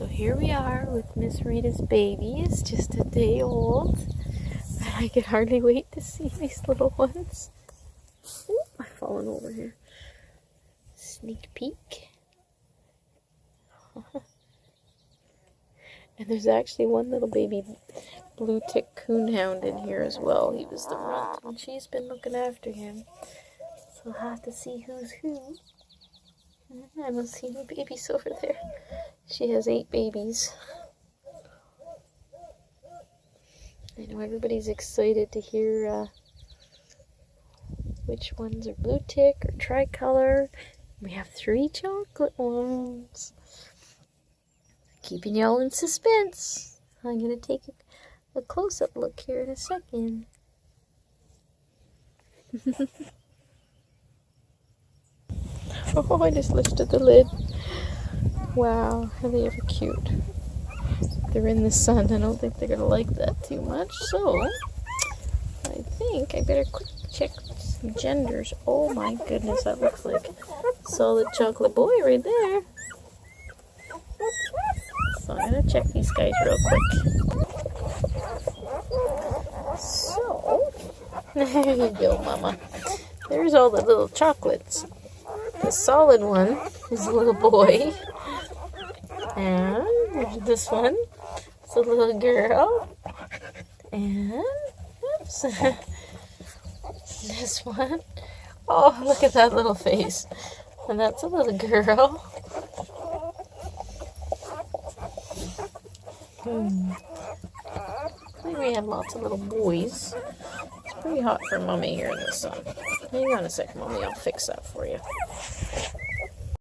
So here we are with Miss Rita's baby. It's just a day old. And I can hardly wait to see these little ones. Ooh, I've fallen over here. Sneak peek. And there's actually one little baby blue tick coonhound in here as well. He was the runt, and she's been looking after him. So we'll have to see who's who. I don't see any babies over there. She has 8 babies. I know everybody's excited to hear which ones are blue tick or tricolor. We have 3 chocolate ones. Keeping y'all in suspense. I'm going to take a close-up look here in a second. Oh, I just lifted the lid. Wow, are they ever cute? They're in the sun. I don't think they're going to like that too much. So, I think I better quick check some genders. Oh my goodness, that looks like a solid chocolate boy right there. So I'm going to check these guys real quick. So, there you go, Mama. There's all the little chocolates. The solid one is a little boy. And there's this one. It's a little girl. And, oops. This one. Oh, look at that little face. And that's a little girl. I think we have lots of little boys. It's pretty hot for Mommy here in the sun. Hang on a sec, Mommy. I'll fix that for you.